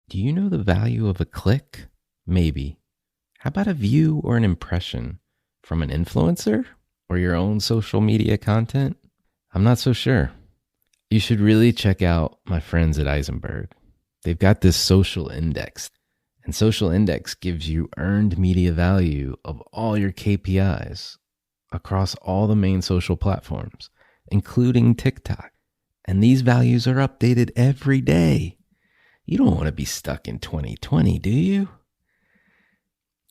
Do you know the value of a click? Maybe. How about a view or an impression from an influencer or your own social media content? I'm not so sure. You should really check out my friends at Eisenberg. They've got this social index, and social index gives you earned media value of all your KPIs across all the main social platforms, including TikTok. And these values are updated every day. You don't want to be stuck in 2020, do you?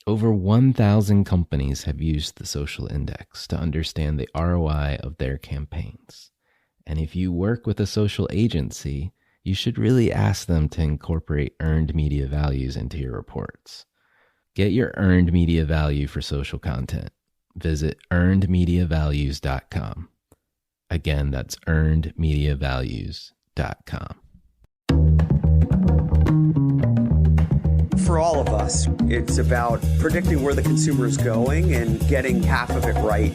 Over 1,000 companies have used the social index to understand the ROI of their campaigns. And if you work with a social agency, you should really ask them to incorporate earned media values into your reports. Get your earned media value for social content. Visit earnedmediavalues.com. Again, that's earnedmediavalues.com. For all of us, it's about predicting where the consumer is going and getting half of it right.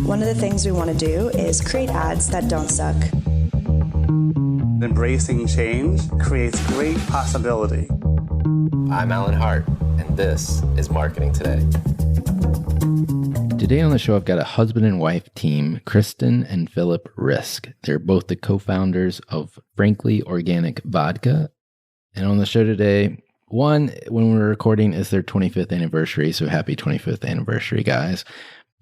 One of the things we want to do is create ads that don't suck. Embracing change creates great possibility. I'm Alan Hart, and this is Marketing Today. Today on the show, I've got a husband and wife team, Kristen and Philip Risk. They're both the co-founders of Frankly Organic Vodka. And on the show today, one, when we're recording, is their 25th anniversary. So happy 25th anniversary, guys.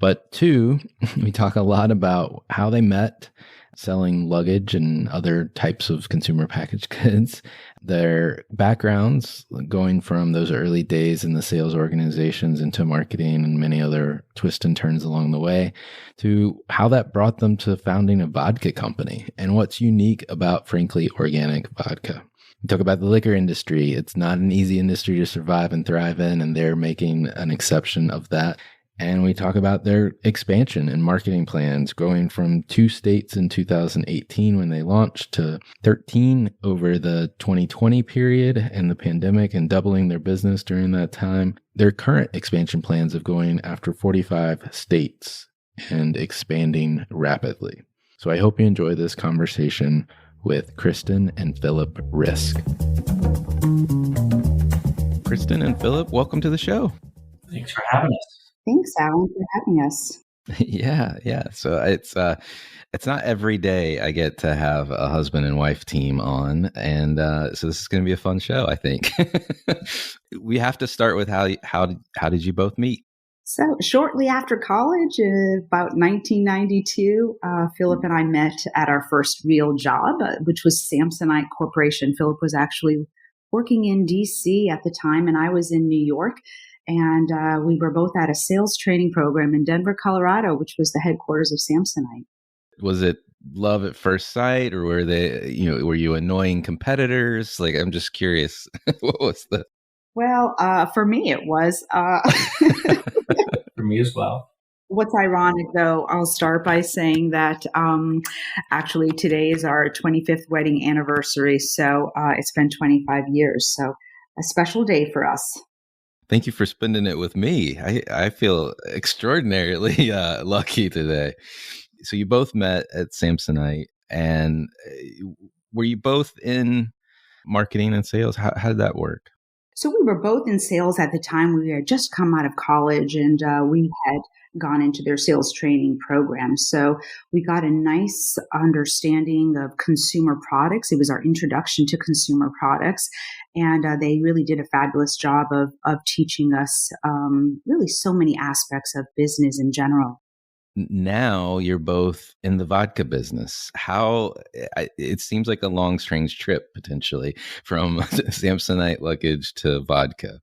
But two, we talk a lot about how they met, selling luggage and other types of consumer packaged goods, their backgrounds going from those early days in the sales organizations into marketing and many other twists and turns along the way, to how that brought them to founding a vodka company and what's unique about Frankly Organic Vodka. We talk about the liquor industry. It's not an easy industry to survive and thrive in, and they're making an exception of that. And we talk about their expansion and marketing plans, growing from 2 states in 2018 when they launched to 13 over the 2020 period and the pandemic, and doubling their business during that time. Their current expansion plans of going after 45 states and expanding rapidly. So I hope you enjoy this conversation with Kristen and Philip Risk. Kristen and Philip, welcome to the show. Thanks for having us. Thanks, Alan, for having us. Yeah. So it's not every day I get to have a husband and wife team on, and so this is going to be a fun show, I think. We have to start with how did you both meet? So shortly after college, about 1992, Philip and I met at our first real job, which was Samsonite Corporation. Philip was actually working in D.C. at the time, and I was in New York. And we were both at a sales training program in Denver, Colorado, which was the headquarters of Samsonite. Was it love at first sight, or were were you annoying competitors? Like, I'm just curious. What was the... Well, for me, it was. For me as well. What's ironic, though, I'll start by saying that actually today is our 25th wedding anniversary. So it's been 25 years. So a special day for us. Thank you for spending it with me. I feel extraordinarily lucky today. So you both met at Samsonite, and were you both in marketing and sales? How did that work? So we were both in sales at the time. We had just come out of college, and we had gone into their sales training program. So we got a nice understanding of consumer products. It was our introduction to consumer products. And they really did a fabulous job of teaching us really so many aspects of business in general. Now you're both in the vodka business. It seems like a long, strange trip potentially from Samsonite luggage to vodka.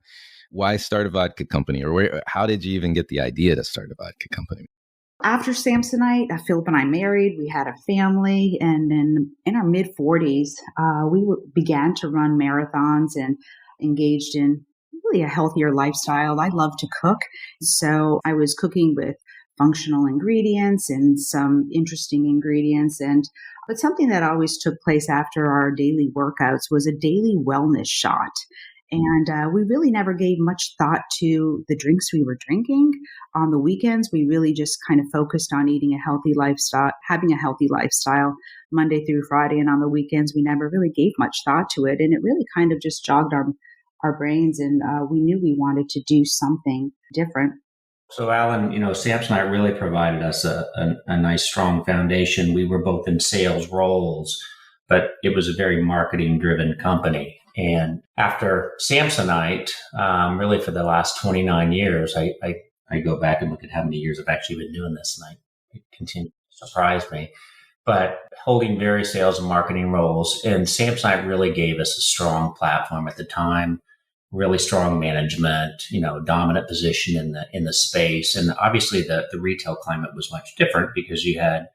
Why start a vodka company, or how did you even get the idea to start a vodka company? After Samsonite, Philip and I married. We had a family, and then in our mid-40s, we began to run marathons and engaged in really a healthier lifestyle. I love to cook, so I was cooking with functional ingredients and some interesting ingredients. But something that always took place after our daily workouts was a daily wellness shot. And we really never gave much thought to the drinks we were drinking. On the weekends, we really just kind of focused on eating a healthy lifestyle, having a healthy lifestyle Monday through Friday. And on the weekends, we never really gave much thought to it. And it really kind of just jogged our brains. And we knew we wanted to do something different. So, Alan, Samsonite really provided us a nice, strong foundation. We were both in sales roles, but it was a very marketing-driven company. And after Samsonite, really for the last 29 years, I go back and look at how many years I've actually been doing this, and it continues to surprise me. But holding various sales and marketing roles, and Samsonite really gave us a strong platform at the time. Really strong management, dominant position in the space. And obviously the retail climate was much different because you had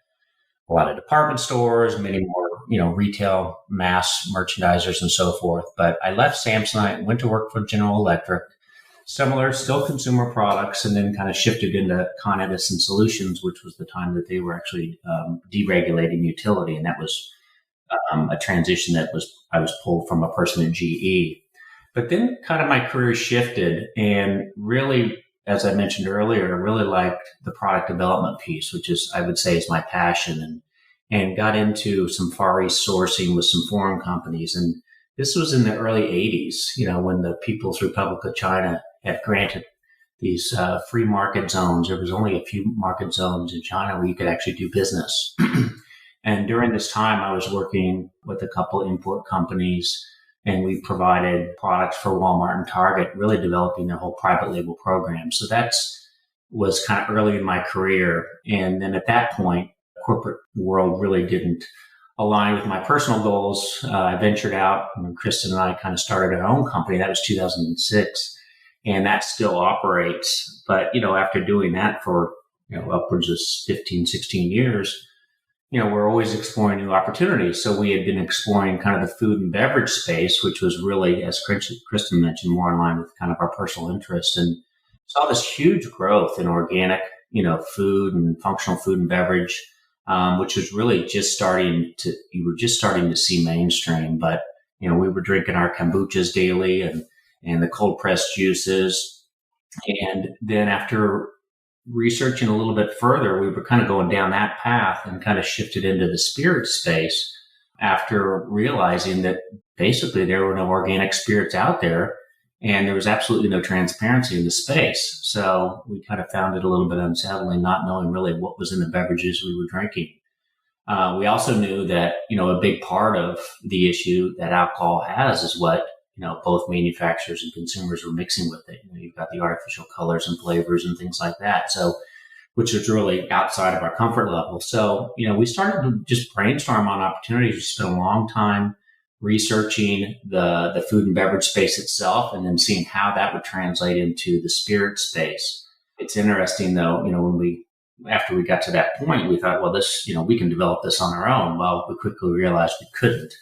a lot of department stores, many more, retail mass merchandisers and so forth. But I left Samsonite, went to work for General Electric, similar, still consumer products, and then kind of shifted into Con Edison Solutions, which was the time that they were actually deregulating utility. And that was a transition that I was pulled from a person at GE. But then kind of my career shifted, and really, as I mentioned earlier, I really liked the product development piece, which is, I would say, is my passion, and got into some Far East sourcing with some foreign companies. And this was in the early 80s, when the People's Republic of China had granted these free market zones. There was only a few market zones in China where you could actually do business. And during this time, I was working with a couple import companies, and we provided products for Walmart and Target, really developing their whole private label program. So was kind of early in my career. And then at that point, the corporate world really didn't align with my personal goals. I ventured out, and Kristen and I kind of started our own company. That was 2006. And that still operates. But, after doing that for, upwards of 15, 16 years, we're always exploring new opportunities. So we had been exploring kind of the food and beverage space, which was really, as Kristen mentioned, more in line with kind of our personal interest, and saw this huge growth in organic, food and functional food and beverage, which was really you were just starting to see mainstream. But, we were drinking our kombuchas daily and the cold pressed juices. And then after researching a little bit further, we were kind of going down that path and kind of shifted into the spirit space after realizing that basically there were no organic spirits out there and there was absolutely no transparency in the space. So we kind of found it a little bit unsettling, not knowing really what was in the beverages we were drinking. We also knew that, a big part of the issue that alcohol has is what both manufacturers and consumers were mixing with it. You've got the artificial colors and flavors and things like that. So, which was really outside of our comfort level. So, we started to just brainstorm on opportunities. We spent a long time researching the food and beverage space itself, and then seeing how that would translate into the spirit space. It's interesting though, after we got to that point, we thought, well, this, we can develop this on our own. Well, we quickly realized we couldn't.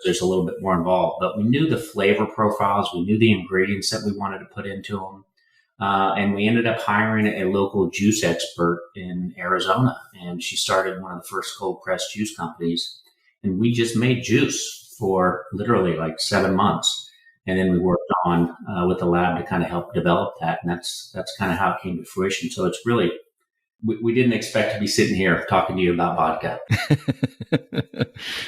There's a little bit more involved, but we knew the flavor profiles, we knew the ingredients that we wanted to put into them. And we ended up hiring a local juice expert in Arizona. And she started one of the first cold pressed juice companies. And we just made juice for literally like 7 months. And then we worked on with the lab to kind of help develop that. And that's kind of how it came to fruition. So it's really, we didn't expect to be sitting here talking to you about vodka.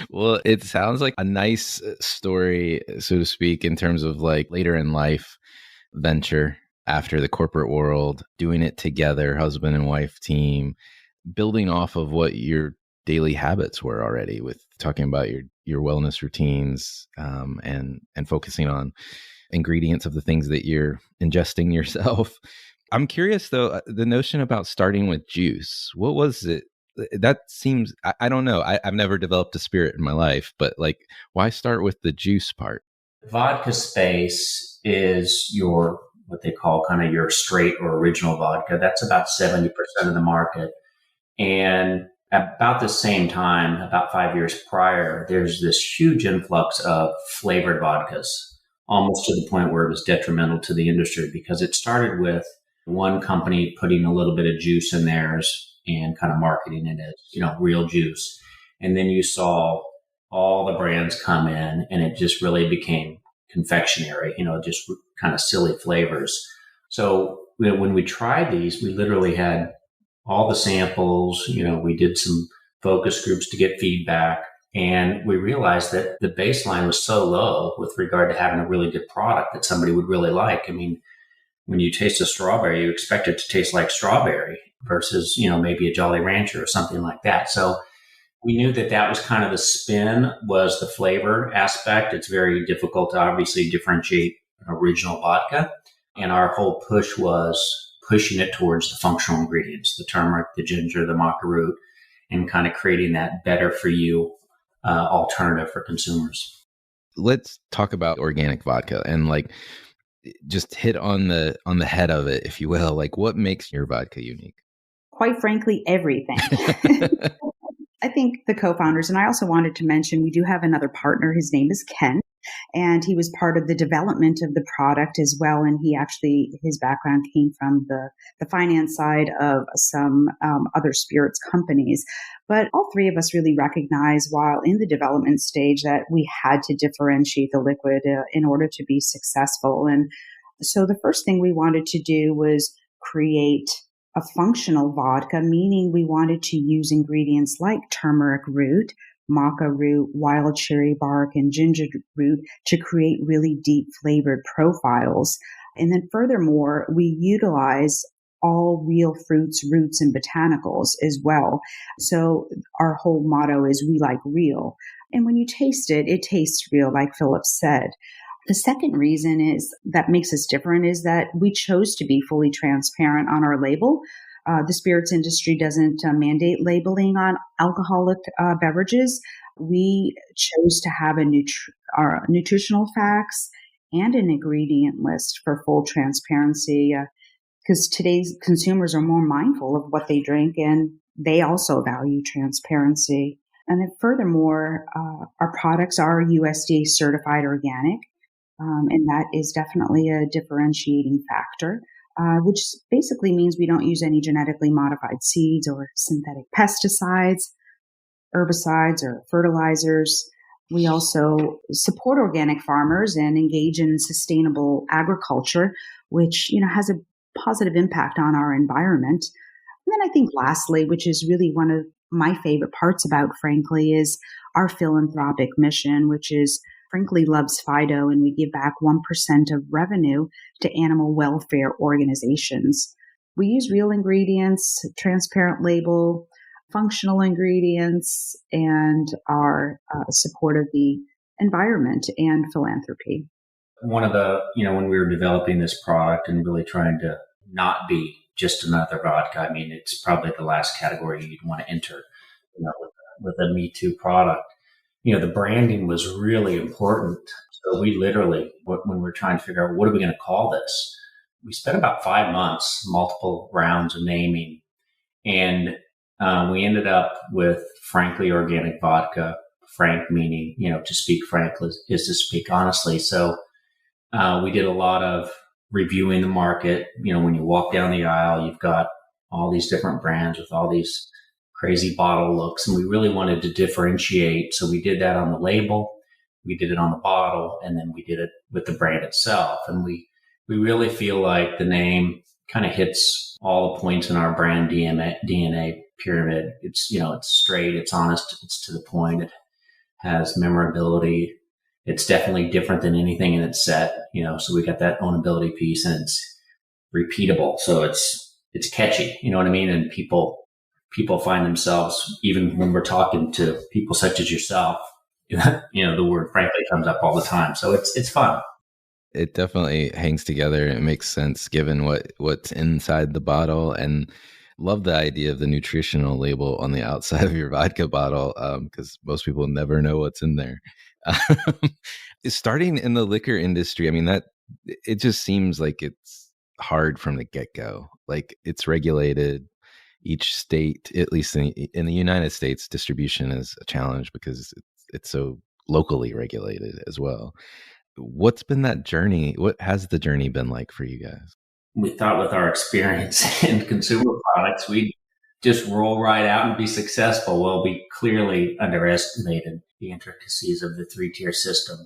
Well, it sounds like a nice story, so to speak, in terms of like later in life venture after the corporate world, doing it together, husband and wife team, building off of what your daily habits were already, with talking about your wellness routines, and focusing on ingredients of the things that you're ingesting yourself. I'm curious though, the notion about starting with juice, what was it? That seems, I don't know. I've never developed a spirit in my life, but like, why start with the juice part? Vodka space is what they call kind of your straight or original vodka. That's about 70% of the market. And about the same time, about 5 years prior, there's this huge influx of flavored vodkas, almost to the point where it was detrimental to the industry, because it started with one company putting a little bit of juice in theirs and kind of marketing it as, real juice. And then you saw all the brands come in, and it just really became confectionery, just kind of silly flavors. So when we tried these, we literally had all the samples, we did some focus groups to get feedback. And we realized that the baseline was so low with regard to having a really good product that somebody would really like. I mean, when you taste a strawberry, you expect it to taste like strawberry versus, maybe a Jolly Rancher or something like that. So we knew that that was kind of the spin, was the flavor aspect. It's very difficult to obviously differentiate an original vodka. And our whole push was pushing it towards the functional ingredients, the turmeric, the ginger, the maca root, and kind of creating that better for you alternative for consumers. Let's talk about organic vodka and just hit on the head of it, if you will. Like, what makes your vodka unique? Quite frankly, everything. I think the co-founders, and I also wanted to mention, we do have another partner. His name is Ken, and he was part of the development of the product as well. And his background came from the finance side of some other spirits companies. But all three of us really recognize, while in the development stage, that we had to differentiate the liquid in order to be successful. And so the first thing we wanted to do was create a functional vodka, meaning we wanted to use ingredients like turmeric root, maca root, wild cherry bark, and ginger root to create really deep flavored profiles. And then furthermore, we utilize all real fruits, roots, and botanicals as well. So our whole motto is we like real. And when you taste it, it tastes real, like Philip said. The second reason is that makes us different is that we chose to be fully transparent on our label. The spirits industry doesn't mandate labeling on alcoholic beverages. We chose to have our nutritional facts and an ingredient list for full transparency because today's consumers are more mindful of what they drink, and they also value transparency. And then furthermore, our products are USDA certified organic. And that is definitely a differentiating factor, which basically means we don't use any genetically modified seeds or synthetic pesticides, herbicides, or fertilizers. We also support organic farmers and engage in sustainable agriculture, which has a positive impact on our environment. And then I think lastly, which is really one of my favorite parts about Frankly, is our philanthropic mission, which is Frankly Loves Fido, and we give back 1% of revenue to animal welfare organizations. We use real ingredients, transparent label, functional ingredients, and our support of the environment and philanthropy. One of the, when we were developing this product and really trying to not be just another vodka, I mean, it's probably the last category you'd want to enter, with a Me Too product. The branding was really important. So we literally, when we're trying to figure out what are we going to call this, we spent about 5 months, multiple rounds of naming, and we ended up with Frankly Organic Vodka. Frank meaning, to speak frank is to speak honestly. So we did a lot of reviewing the market. When you walk down the aisle, you've got all these different brands with all these crazy bottle looks, and we really wanted to differentiate. So we did that on the label, we did it on the bottle, and then we did it with the brand itself. And we really feel like the name kind of hits all the points in our brand DNA pyramid. It's, it's straight, it's honest, it's to the point, it has memorability. It's definitely different than anything in its set, so we got that ownability piece, and it's repeatable. So it's catchy, you know what I mean? And people find themselves, even when we're talking to people such as yourself, the word frankly comes up all the time. So it's fun. It definitely hangs together. It makes sense given what's inside the bottle, and love the idea of the nutritional label on the outside of your vodka bottle, because most people never know what's in there. Starting in the liquor industry, I mean, that it just seems like it's hard from the get-go. Like, it's regulated. Each state, at least in the United States, distribution is a challenge because it's so locally regulated as well. What's been that journey? What has the journey been like for you guys? We thought with our experience in consumer products, we'd just roll right out and be successful. Well, we clearly underestimated the intricacies of the 3-tier system.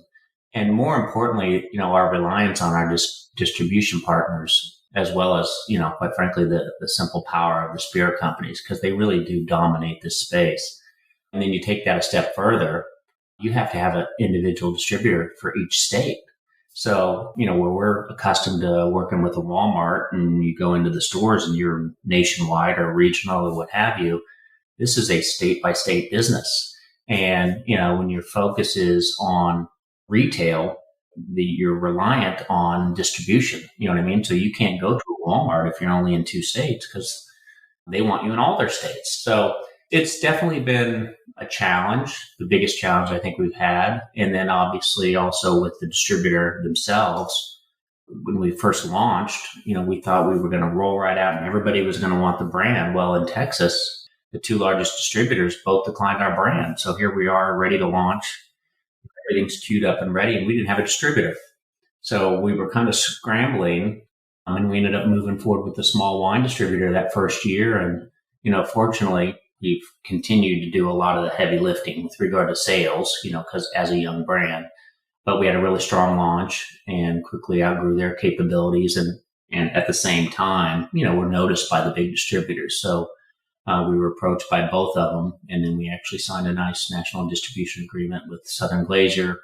And more importantly, our reliance on our distribution partners, as well as, quite frankly, the simple power of the spirit companies, because they really do dominate this space. And then you take that a step further, you have to have an individual distributor for each state. So, where we're accustomed to working with a Walmart and you go into the stores and you're nationwide or regional or what have you, this is a state by state business. And, when your focus is on retail, you're reliant on distribution. You know what I mean? So you can't go to a Walmart if you're only in 2 states because they want you in all their states. So it's definitely been a challenge, the biggest challenge I think we've had. And then obviously also with the distributor themselves, when we first launched, we thought we were going to roll right out and everybody was going to want the brand. Well, in Texas, the 2 largest distributors both declined our brand. So here we are ready to launch. Everything's queued up and ready, and we didn't have a distributor. So we were kind of scrambling, and we ended up moving forward with a small wine distributor that first year. And, fortunately, we've continued to do a lot of the heavy lifting with regard to sales, because as a young brand. But we had a really strong launch and quickly outgrew their capabilities. And at the same time, we're noticed by the big distributors. So we were approached by both of them, and then we actually signed a nice national distribution agreement with Southern Glacier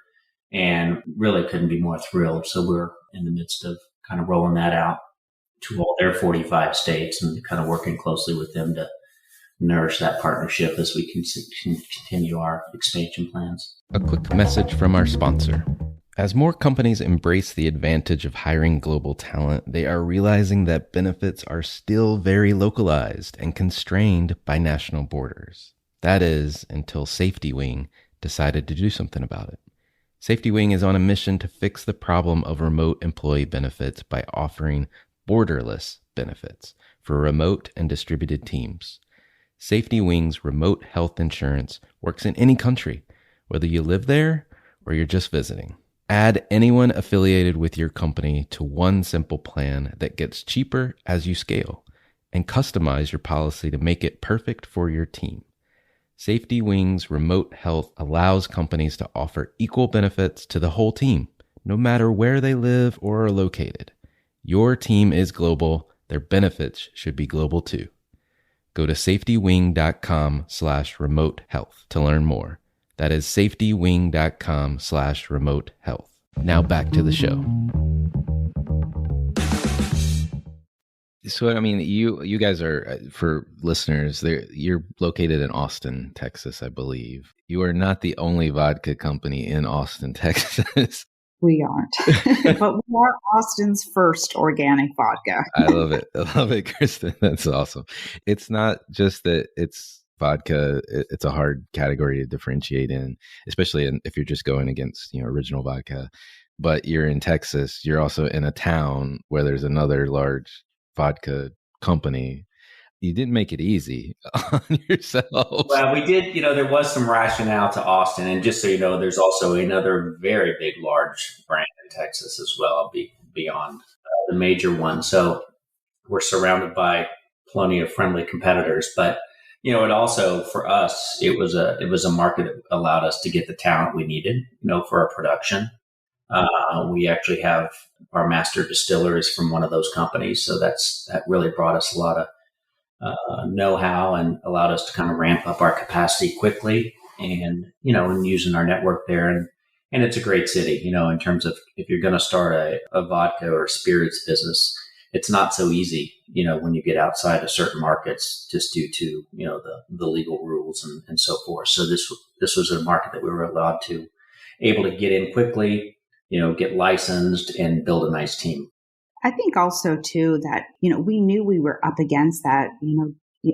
and really couldn't be more thrilled. So we're in the midst of kind of rolling that out to all their 45 states and kind of working closely with them to nourish that partnership as we continue our expansion plans. A quick message from our sponsor. As more companies embrace the advantage of hiring global talent, they are realizing that benefits are still very localized and constrained by national borders. That is, until Safety Wing decided to do something about it. Safety Wing is on a mission to fix the problem of remote employee benefits by offering borderless benefits for remote and distributed teams. Safety Wing's remote health insurance works in any country, whether you live there or you're just visiting. Add anyone affiliated with your company to one simple plan that gets cheaper as you scale, and customize your policy to make it perfect for your team. Safety Wing's remote health allows companies to offer equal benefits to the whole team, no matter where they live or are located. Your team is global. Their benefits should be global too. Go to safetywing.com/remote health to learn more. That is safetywing.com/remote health. Now back to the show. So, I mean, you guys are, for listeners, you're located in Austin, Texas, I believe. You are not the only vodka company in Austin, Texas. We aren't, but we are Austin's first organic vodka. I love it. I love it, Kristen. That's awesome. It's not just that it's vodka. It's a hard category to differentiate in, especially if you're just going against, original vodka. But you're in Texas. You're also in a town where there's another large vodka company. You didn't make it easy on yourselves. Well, we did, there was some rationale to Austin. And just so you know, there's also another very big, large brand in Texas as well, beyond the major one. So we're surrounded by plenty of friendly competitors. But, it also, for us, it was a market that allowed us to get the talent we needed, for our production. We actually have our master distiller is from one of those companies. So that really brought us a lot of know-how and allowed us to kind of ramp up our capacity quickly and using our network there. And it's a great city, in terms of if you're going to start a vodka or spirits business, it's not so easy, when you get outside of certain markets just due to, the legal rules and so forth. So this was a market that we were able to get in quickly, get licensed and build a nice team. I think also too that, we knew we were up against that,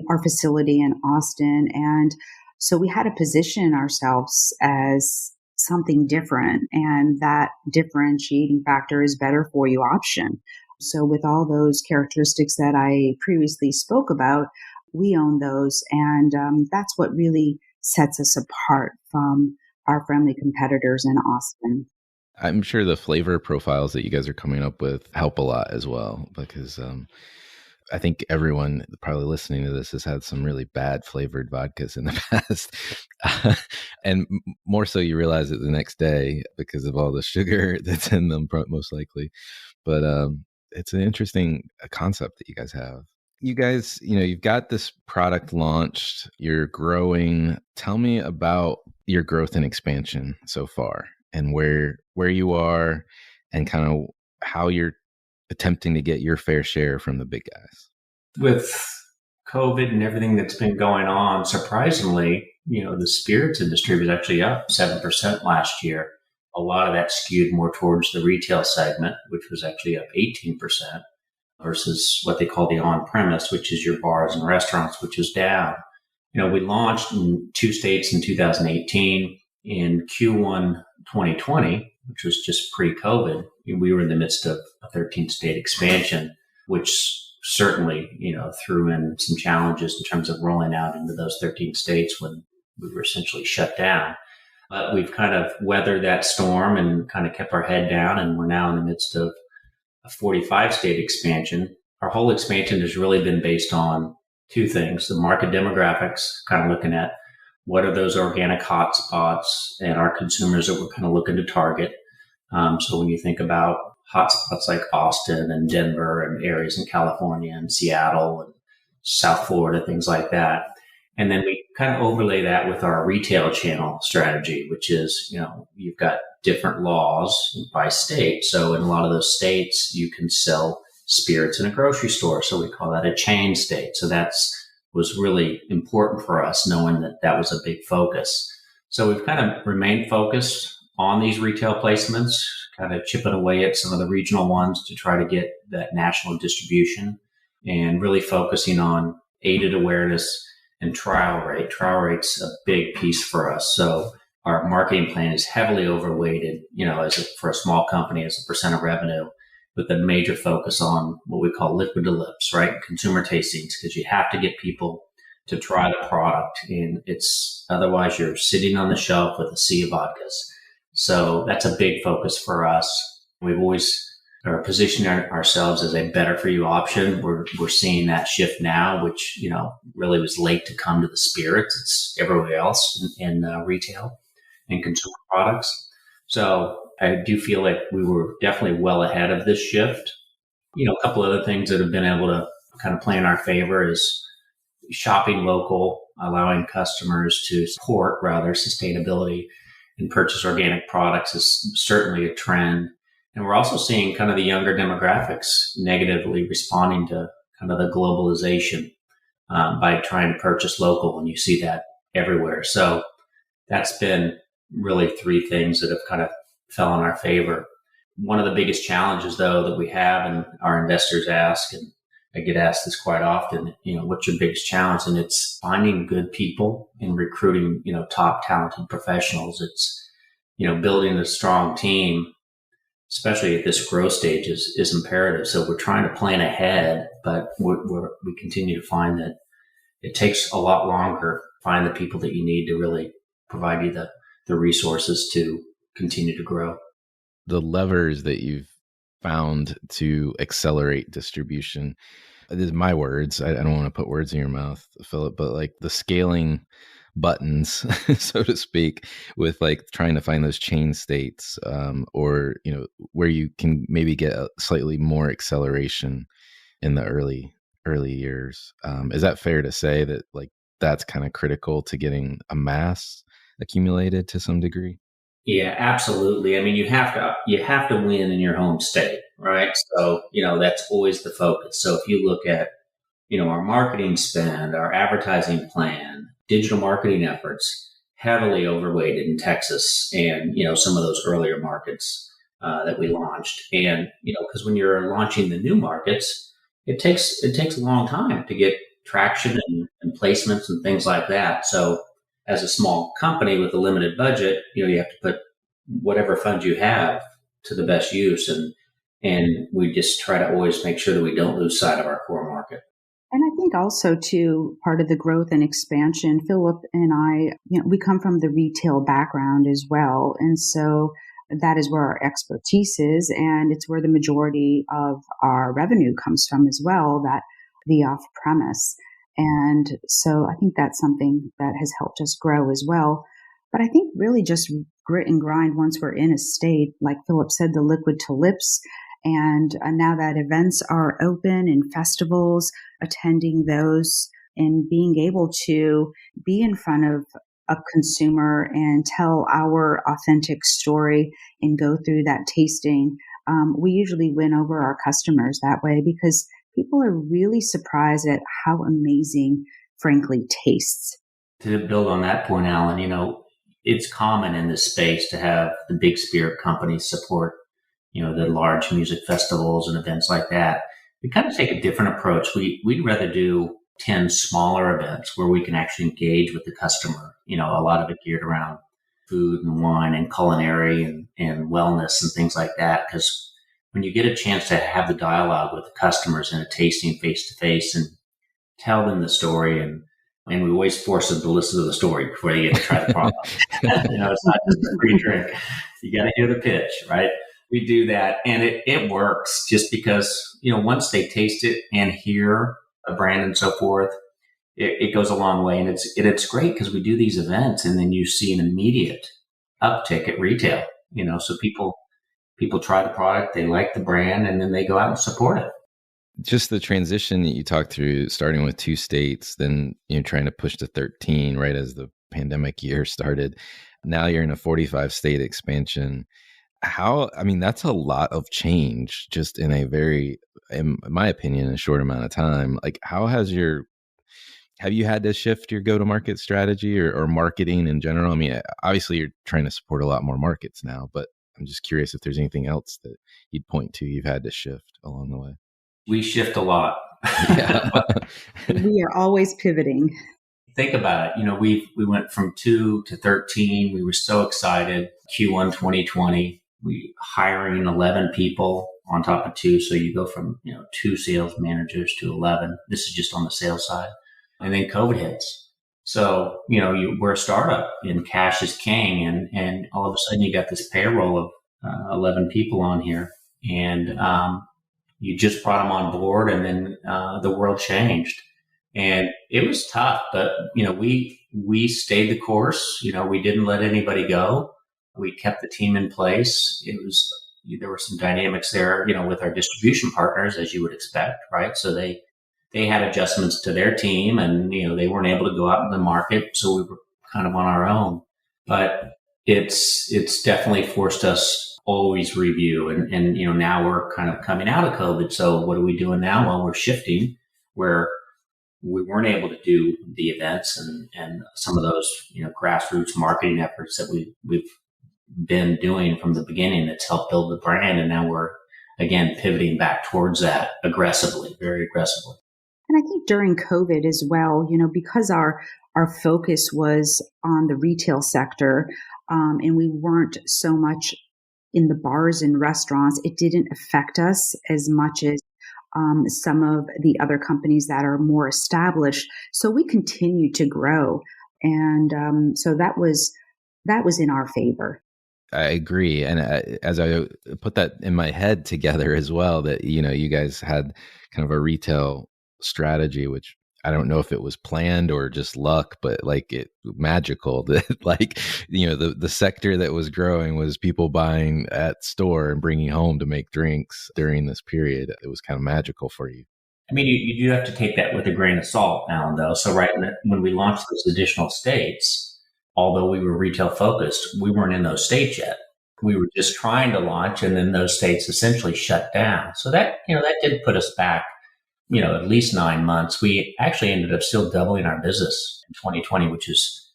our facility in Austin. And so we had to position ourselves as something different, and that differentiating factor is better for you option. So with all those characteristics that I previously spoke about, we own those. And that's what really sets us apart from our friendly competitors in Austin. I'm sure the flavor profiles that you guys are coming up with help a lot as well, because I think everyone probably listening to this has had some really bad flavored vodkas in the past. And more so you realize it the next day because of all the sugar that's in them, most likely. But it's an interesting concept that you guys have. You guys, you've got this product launched, you're growing. Tell me about your growth and expansion so far and where you are and kind of how you're attempting to get your fair share from the big guys. With COVID and everything that's been going on, surprisingly, the spirits industry was actually up 7% last year. A lot of that skewed more towards the retail segment, which was actually up 18% versus what they call the on-premise, which is your bars and restaurants, which is down. We launched in 2 states in 2018. In Q1 2020, which was just pre-COVID, we were in the midst of a 13-state expansion, which certainly, threw in some challenges in terms of rolling out into those 13 states when we were essentially shut down. But we've kind of weathered that storm and kind of kept our head down, and we're now in the midst of a 45-state expansion. Our whole expansion has really been based on 2 things: the market demographics, kind of looking at what are those organic hotspots and our consumers that we're kind of looking to target. So when you think about hotspots like Austin and Denver and areas in California and Seattle and South Florida, things like that. And then we kind of overlay that with our retail channel strategy, which is, you've got different laws by state. So in a lot of those states, you can sell spirits in a grocery store. So we call that a chain state. So was really important for us, knowing that was a big focus. So we've kind of remained focused on these retail placements, kind of chipping away at some of the regional ones to try to get that national distribution, and really focusing on aided awareness and trial rate. Trial rate's a big piece for us. So our marketing plan is heavily overweighted, for a small company as a percent of revenue, with a major focus on what we call liquid to lips, right? Consumer tastings, because you have to get people to try the product, and otherwise you're sitting on the shelf with a sea of vodkas. So that's a big focus for us. We've always are positioning ourselves as a better for you option. We're seeing that shift now, which, really was late to come to the spirits. It's everywhere else in retail and consumer products. So I do feel like we were definitely well ahead of this shift. A couple other things that have been able to kind of play in our favor is shopping local, allowing customers to support rather sustainability and purchase organic products is certainly a trend. And we're also seeing kind of the younger demographics negatively responding to kind of the globalization by trying to purchase local, and you see that everywhere. So that's been really 3 things that have kind of fell in our favor. One of the biggest challenges, though, that we have, and our investors ask, and I get asked this quite often, what's your biggest challenge? And it's finding good people and recruiting, top talented professionals. It's, building a strong team, especially at this growth stage, is imperative. So we're trying to plan ahead, but we continue to find that it takes a lot longer to find the people that you need to really provide you the resources to continue to grow. The levers that you've found to accelerate distribution, this is my words. I don't want to put words in your mouth, Philip, but like the scaling buttons, so to speak, with like trying to find those chain states, or where you can maybe get a slightly more acceleration in the early years. Is that fair to say that like that's kind of critical to getting a mass accumulated to some degree? Yeah, absolutely. I mean, you have to win in your home state, right? So, that's always the focus. So if you look at, our marketing spend, our advertising plan, digital marketing efforts, heavily overweighted in Texas and, some of those earlier markets that we launched. And, because when you're launching the new markets, it takes a long time to get traction and placements and things like that. So as a small company with a limited budget, you have to put whatever funds you have to the best use. And we just try to always make sure that we don't lose sight of our core market. And I think also too, part of the growth and expansion, Philip and I, we come from the retail background as well. And so that is where our expertise is. And it's where the majority of our revenue comes from as well. That the off premise. And so I think that's something that has helped us grow as well. But I think really just grit and grind once we're in a state, like Philip said, the liquid to lips. And now that events are open and festivals, attending those and being able to be in front of a consumer and tell our authentic story and go through that tasting, we usually win over our customers that way because people are really surprised at how amazing Frankly tastes. To build on that point, Alan, it's common in this space to have the big spirit companies support, the large music festivals and events like that. We kind of take a different approach. We'd rather do 10 smaller events where we can actually engage with the customer, a lot of it geared around food and wine and culinary and wellness and things like that. Because when you get a chance to have the dialogue with the customers in a tasting face to face and tell them the story, and we always force them to listen to the story before they get to try the product. It's not just a free drink. You got to hear the pitch, right? We do that, and it works just because, once they taste it and hear a brand and so forth, it goes a long way. And it's great because we do these events and then you see an immediate uptick at retail, so people try the product, they like the brand, and then they go out and support it. Just the transition that you talked through, starting with 2 states, then trying to push to 13 right as the pandemic year started. Now you're in a 45 state expansion. That's a lot of change just in a very, in my opinion, a short amount of time. Like, have you had to shift your go-to-market strategy or marketing in general? Obviously you're trying to support a lot more markets now, but I'm just curious if there's anything else that you'd point to you've had to shift along the way. We shift a lot. Yeah. We are always pivoting. Think about it. We went from 2 to 13. We were so excited. Q1 2020, we hiring 11 people on top of 2. So you go from, 2 sales managers to 11. This is just on the sales side. And then COVID hits. So, we're a startup and cash is king. And all of a sudden you got this payroll of 11 people on here. And, you just brought them on board, and then the world changed, and it was tough. But we stayed the course. We didn't let anybody go. We kept the team in place. There were some dynamics there, with our distribution partners, as you would expect, right? So they had adjustments to their team, and they weren't able to go out in the market, so we were kind of on our own. But it's definitely forced us always review. And now we're kind of coming out of COVID. So what are we doing now? Well, we're shifting where we weren't able to do the events and some of those, grassroots marketing efforts that we've been doing from the beginning that's helped build the brand. And now we're, again, pivoting back towards that aggressively, very aggressively. And I think during COVID as well, because our focus was on the retail sector, and we weren't so much in the bars and restaurants, it didn't affect us as much as some of the other companies that are more established. So we continued to grow. And so that was in our favor. I agree. And as I put that in my head together as well, that, you guys had kind of a retail strategy, which I don't know if it was planned or just luck, but magical that the sector that was growing was people buying at store and bringing home to make drinks during this period. It was kind of magical for you. You do have to take that with a grain of salt, Alan, though. So right when we launched those additional states, although we were retail focused, we weren't in those states yet. We were just trying to launch, and then those states essentially shut down. So that did put us back at least 9 months. We actually ended up still doubling our business in 2020, which is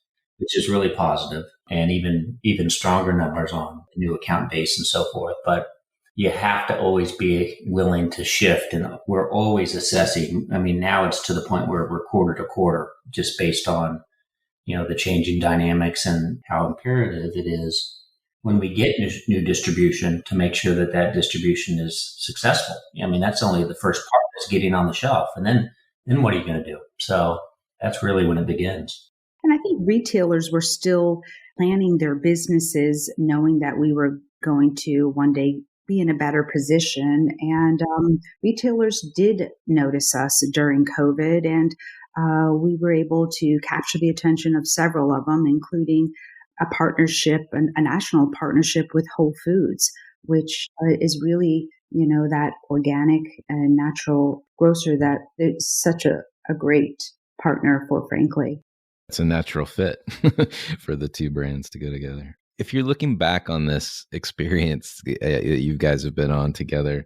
really positive, and even stronger numbers on the new account base and so forth. But you have to always be willing to shift, and we're always assessing. Now it's to the point where we're quarter to quarter, just based on, the changing dynamics and how imperative it is when we get new distribution to make sure that distribution is successful. That's only the first part, is getting on the shelf. And then what are you going to do? So that's really when it begins. And I think retailers were still planning their businesses, knowing that we were going to one day be in a better position. And retailers did notice us during COVID, and we were able to capture the attention of several of them, including a partnership, a national partnership with Whole Foods, which is really, that organic and natural grocer that is such a great partner for Frankly. It's a natural fit for the two brands to go together. If you're looking back on this experience that you guys have been on together,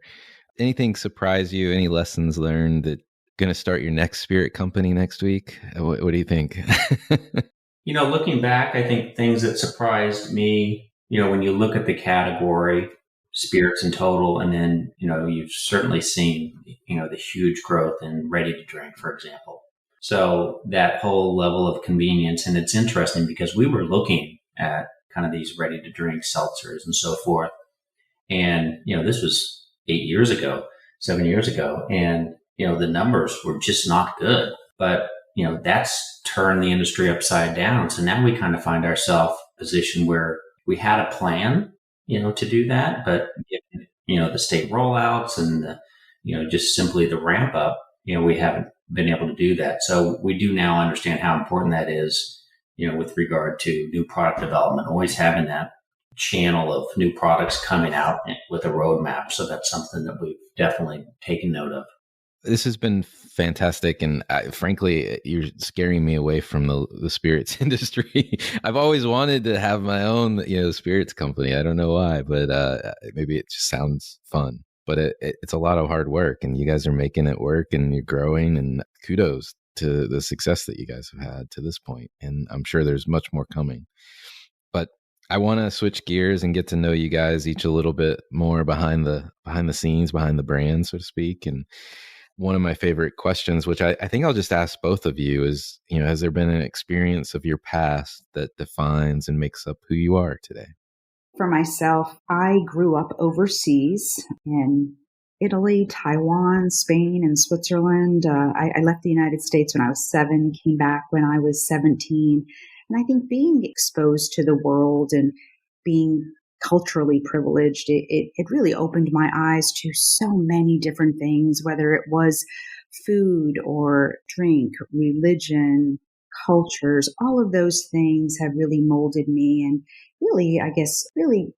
anything surprise you? Any lessons learned that going to start your next spirit company next week? What do you think? Looking back, I think things that surprised me, when you look at the category, spirits in total, and then, you've certainly seen, the huge growth in ready to drink, for example. So that whole level of convenience, and it's interesting because we were looking at kind of these ready to drink seltzers and so forth. And, this was 7 years ago. And, the numbers were just not good, but, that's turned the industry upside down. So now we kind of find ourselves in a position where we had a plan, to do that, but, the state rollouts and just simply the ramp up, we haven't been able to do that. So we do now understand how important that is, with regard to new product development, always having that channel of new products coming out with a roadmap. So that's something that we've definitely taken note of. This has been fantastic. And frankly, you're scaring me away from the spirits industry. I've always wanted to have my own, spirits company. I don't know why, but maybe it just sounds fun. But it's a lot of hard work, and you guys are making it work, and you're growing, and kudos to the success that you guys have had to this point. And I'm sure there's much more coming. But I want to switch gears and get to know you guys each a little bit more behind the scenes, behind the brand, so to speak. And one of my favorite questions, which I think I'll just ask both of you, is, has there been an experience of your past that defines and makes up who you are today? For myself, I grew up overseas in Italy, Taiwan, Spain, and Switzerland. I left the United States when I was 7, came back when I was 17. And I think being exposed to the world and being culturally privileged, it really opened my eyes to so many different things, whether it was food or drink, religion, cultures. All of those things have really molded me and really, I guess, really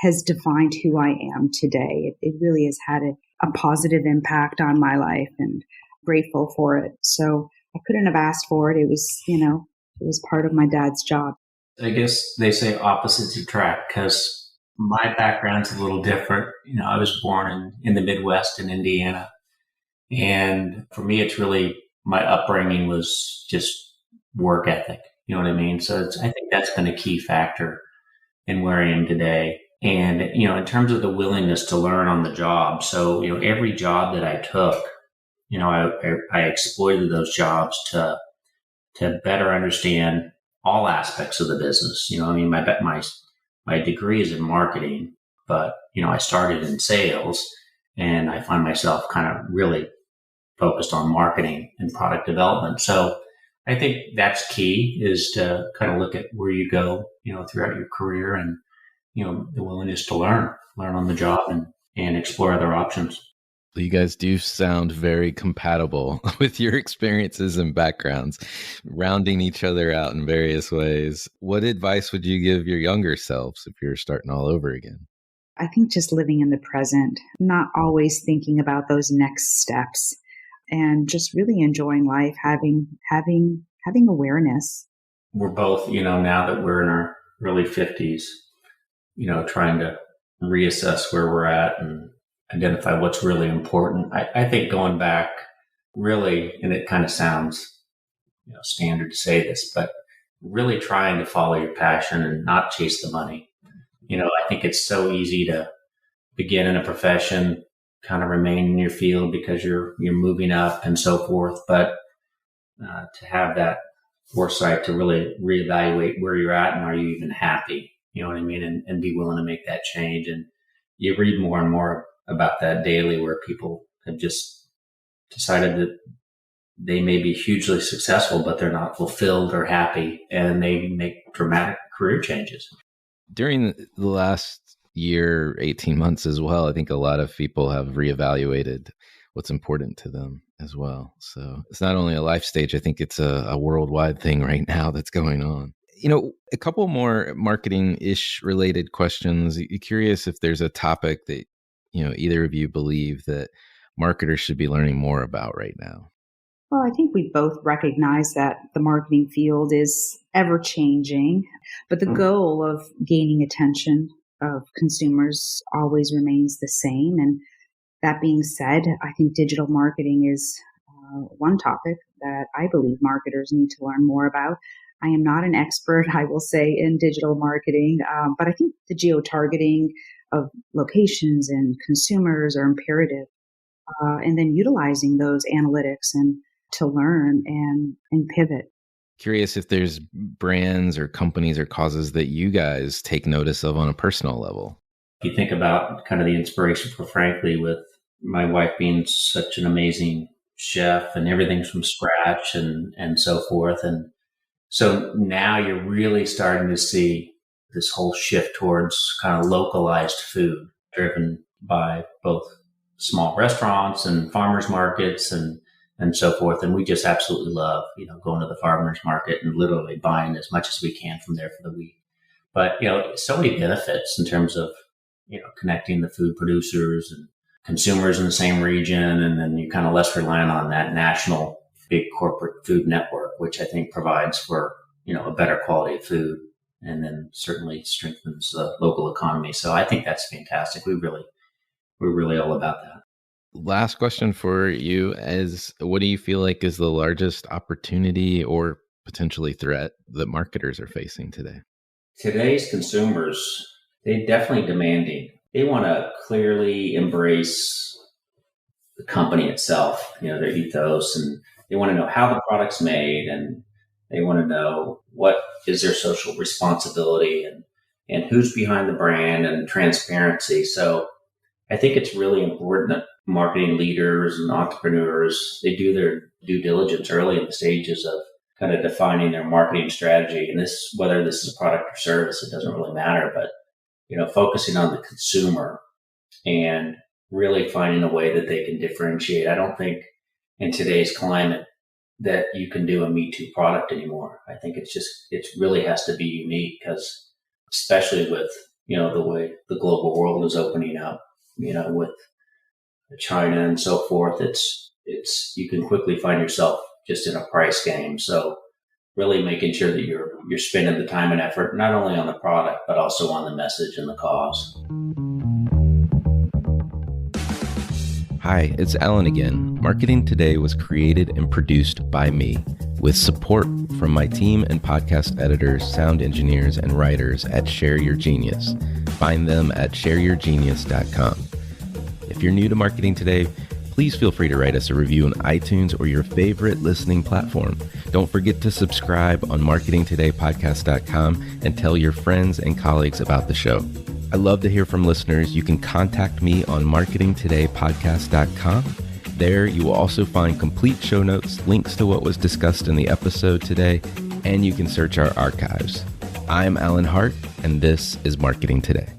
has defined who I am today. It really has had a positive impact on my life, and grateful for it. So I couldn't have asked for it. It was, it was part of my dad's job. I guess they say opposites attract, because my background's a little different. I was born in the Midwest in Indiana. And for me, it's really, my upbringing was just work ethic. You know what I mean? So I think that's been a key factor in where I am today. And, in terms of the willingness to learn on the job. So, every job that I took, I exploited those jobs to better understand all aspects of the business. My degree is in marketing, but, I started in sales, and I find myself kind of really focused on marketing and product development. So I think that's key, is to kind of look at where you go, throughout your career, and, the willingness to learn on the job and explore other options. You guys do sound very compatible with your experiences and backgrounds, rounding each other out in various ways. What advice would you give your younger selves if you're starting all over again? I think just living in the present, not always thinking about those next steps, and just really enjoying life, having awareness. We're both, now that we're in our early 50s, trying to reassess where we're at and identify what's really important. I think going back, really, and it kind of sounds, standard to say this, but really trying to follow your passion and not chase the money. I think it's so easy to begin in a profession, kind of remain in your field because you're moving up and so forth. But to have that foresight to really reevaluate where you're at and are you even happy, you know what I mean? And be willing to make that change. And you read more and more about that daily, where people have just decided that they may be hugely successful, but they're not fulfilled or happy, and they make dramatic career changes. During the last year, 18 months as well, I think a lot of people have reevaluated what's important to them as well. So it's not only a life stage, I think it's a worldwide thing right now that's going on. A couple more marketing-ish related questions. You're curious if there's a topic that, either of you believe that marketers should be learning more about right now. Well, I think we both recognize that the marketing field is ever changing, but the goal of gaining attention of consumers always remains the same. And that being said, I think digital marketing is one topic that I believe marketers need to learn more about. I am not an expert, I will say, in digital marketing, but I think the geo-targeting of locations and consumers are imperative. And then utilizing those analytics and to learn and pivot. Curious if there's brands or companies or causes that you guys take notice of on a personal level. If you think about kind of the inspiration for Frankly, with my wife being such an amazing chef and everything's from scratch and so forth. And so now you're really starting to see this whole shift towards kind of localized food driven by both small restaurants and farmers markets and so forth. And we just absolutely love, going to the farmers market and literally buying as much as we can from there for the week. But, so many benefits in terms of, connecting the food producers and consumers in the same region. And then you're kind of less reliant on that national big corporate food network, which I think provides for, a better quality of food and then certainly strengthens the local economy. So I think that's fantastic. We're really all about that. Last question for you is, what do you feel like is the largest opportunity or potentially threat that marketers are facing today? Today's consumers, they're definitely demanding. They want to clearly embrace the company itself, their ethos, and they want to know how the product's made, and they want to know what is their social responsibility and who's behind the brand and transparency. So I think it's really important that marketing leaders and entrepreneurs, they do their due diligence early in the stages of kind of defining their marketing strategy. And this, whether this is a product or service, it doesn't really matter, but, focusing on the consumer and really finding a way that they can differentiate. I don't think in today's climate that you can do a Me Too product anymore. I think it really has to be unique, because especially with, the way the global world is opening up, with China and so forth, it's you can quickly find yourself just in a price game. So really making sure that you're spending the time and effort, not only on the product, but also on the message and the cause. Hi, it's Alan again. Marketing Today was created and produced by me, with support from my team and podcast editors, sound engineers, and writers at Share Your Genius. Find them at shareyourgenius.com. If you're new to Marketing Today, please feel free to write us a review on iTunes or your favorite listening platform. Don't forget to subscribe on marketingtodaypodcast.com and tell your friends and colleagues about the show. I love to hear from listeners. You can contact me on marketingtodaypodcast.com. There you will also find complete show notes, links to what was discussed in the episode today, and you can search our archives. I'm Alan Hart, and this is Marketing Today.